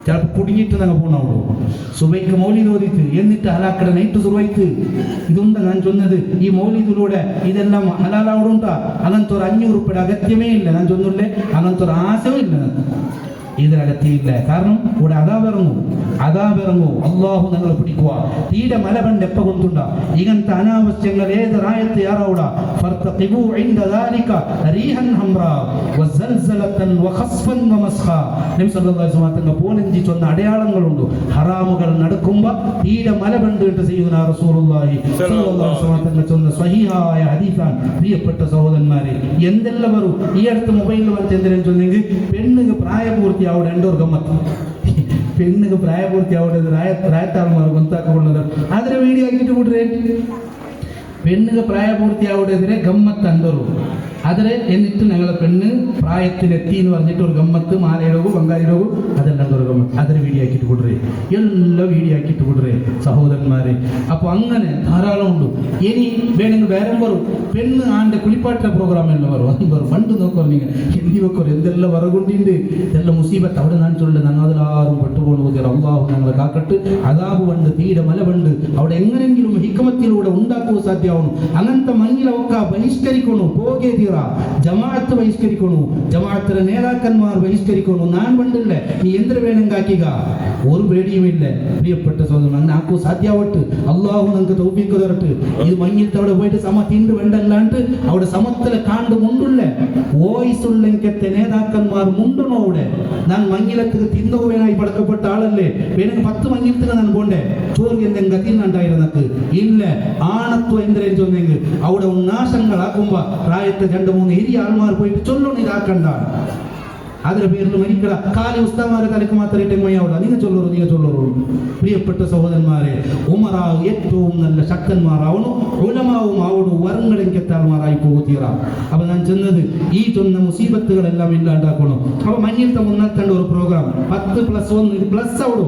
ചിലപ്പോൾ കുടുങ്ങിയിട്ട് ഞങ്ങൾ പോണവളൂ സുബൈക്ക് മൗലിദ് ഓതിട്ട് എന്നിട്ട് ഹലാക്കട നൈറ്റ് സുറുവൈത്ത് ഇതുണ്ട് ഞാൻ ചൊന്നത് ഈ മൗലിദിലൂടെ ഇതെല്ലാം ഹലാലാവുണ്ടാ അങ്ങനത്തെ ഒരു 500 രൂപയുടെ അഗത്യമേ ഇല്ല ഞാൻ ചൊന്നില്ലേ അങ്ങനത്തെ ഒരു ആശയവും ഇല്ല ഇതിനകത്തിയില്ല കാരണം ഇവിടെ അതാപിറങ്ങു അള്ളാഹു ഞങ്ങൾ പിടിക്കുക തീരെ മലബണ്ട് എപ്പ കൊണ്ടുണ്ട ഇങ്ങനത്തെ അനാവശ്യങ്ങൾ ഏത് റായത്ത് യാറൗട ഫർതഖിബു ഇൻദ ദാലിക റീഹൻ ഹംറാ വസൽസലതൻ വഖസ്ഫൻ വമസ്ഖാ നബി സല്ലല്ലാഹു അലൈഹി വസല്ലം തങ്ങൾ പോലഞ്ചി ചൊന്ന അടയാളങ്ങളുണ്ട് ഹറാമുകൾ നടക്കുമ്പോൾ തീരെ മലബണ്ട് ഇട്ട് സയ്യിദുനാ റസൂലുള്ളാഹി സല്ലല്ലാഹു അലൈഹി വസല്ലം തങ്ങൾ ചൊന്ന സ്വഹീഹായ ഹദീസാണ് പ്രിയപ്പെട്ട സഹോദരന്മാരെ എന്തെല്ലാം വരും ഈ അടുത്ത് മൊബൈലിൽ വന്ന് എന്തിനും ചൊന്നെങ്കിൽ പെണ്ണുക്ക് പ്രായപൂർത്തി അവിടെ രണ്ടോർ ഗമ്മത്ത് പെണ്ണുക്ക് പ്രായപൂർത്തി അവിടെ രായത്താൾമാർ ഗൊന്താക്കുള്ളത് അതിനെ വീഡിയോ ആക്കിയിട്ട് കൂട്ടരേ പെണ്ണുക്ക് പ്രായപൂർത്തി അവിടെ ഗമ്മത്ത് അണ്ടോറും അതിന് എന്നിട്ട് ഞങ്ങളെ പെണ്ണ് പ്രായത്തിലെത്തി എന്ന് പറഞ്ഞിട്ട് ഒരു ഗമ്മത്ത് മാലയിടവും ബംഗാളിടവും അതെല്ലാം ഒരു ഗമ്മത്ത് അതിന് വീഡിയോ ആക്കിയിട്ട് കൂട്ടരേ എല്ലാം വീഡിയോ ആക്കിയിട്ട് കൂട്ടരേ സഹോദരന്മാരെ അപ്പൊ അങ്ങനെ ധാരാളം ഉണ്ട് ഇനി വേണമെങ്കിൽ വേറെ വരും പെണ്ണ് ആണ്ട് കുളിപ്പാട്ട പ്രോഗ്രാം എല്ലാം വരും പണ്ട് നോക്കോ നിങ്ങൾ ഹിന്ദി വെക്കോ എന്തെല്ലാം വറകൊണ്ടിണ്ട് ഇതെല്ലാം മുസീബത്ത് അവിടെ ഞാൻ ചൊല്ലുന്നത് ഞങ്ങൾ അതിലാറും പെട്ടുപോകുന്നത് അള്ളാഹു ഞങ്ങളെ കാക്കട്ട് അതാബ് പണ്ട് തീരെ മല പണ്ട് അവിടെ എങ്ങനെങ്കിലും ഹിക്കമത്തിലൂടെ ഉണ്ടാക്കുക സാധ്യമാവണം അങ്ങനത്തെ മഞ്ഞിലൊക്കെ ബഹിഷ്കരിക്കണു പോകേ ജമാഅത്ത് ബഹിഷ്കരിക്കണു ജമാഅത്തിലെ നേതാക്കന്മാർ ബഹിഷ്കരിക്കണു ഞാൻ പണ്ടില്ലേ നീ എന്ത് വേണമെങ്കിൽ ഒരു പേടിയുമില്ല പ്രിയപ്പെട്ട സഹോദരൻ അങ്ങനെ ആക്കൂ സാധ്യമാവട്ട് അള്ളാഹു നമുക്ക് തൗഫീഖ് തരട്ട് ഇത് മഞ്ഞിട്ട് അവിടെ പോയിട്ട് സമ തിണ്ട് വേണ്ടല്ലാണ്ട് അവിടെ സമത്തിലെ കാണ്ട് മുണ്ടുള്ള വോയിസുള്ളെങ്കത്തെ നേതാക്കന്മാർ മുണ്ടണോ അവിടെ ഞാൻ മഞ്ഞിലത്ത് തിന്നുപോവാനായി പടക്കപ്പെട്ട ആളല്ലേ വേണമെങ്കിൽ 10 മഞ്ഞിലത്തിന് ഞാൻ പോണ്ടേ ചോറ് എന്തെങ്കിലും ഗതിന്നുണ്ടായിരുന്നക്ക് ഇല്ല ആണത്വം എന്തിനും ചൊന്നെങ്കിൽ അവിടെ നാശങ്ങളാക്കുമ്പോ പ്രായത്തെ 2-3 ಹಿರಿಯ ആൾമാർ പോയിട്ട് ചൊല്ലണം ഇതാക്കണ്ട അതിന്റെ പേരിൽ മരിക്കട കാലി ഉസ്താമാരെ തലക്ക് മാത്രമേ ടെമ്മയാവില്ല നിങ്ങൾ ചൊല്ലറു പ്രിയപ്പെട്ട സഹോദരന്മാരെ ഉമറാവ് ഏറ്റവും നല്ല ശക്തന്മാരാവണു ഉലമാവും ആവണു വരങ്ങളെങ്കത്താൾമാരായി പോകുതീറ അപ്പൊ ഞാൻ ചെന്നത് ഈ ചൊന്ന മുസീബത്തുകളെല്ലാം ഇല്ലാണ്ടാക്കണം അപ്പൊ മഞ്ഞിലത്തെ മുന്നേറ്റ ഒരു പ്രോഗ്രാം 10+1 ഇത് പ്ലസ് ആവണു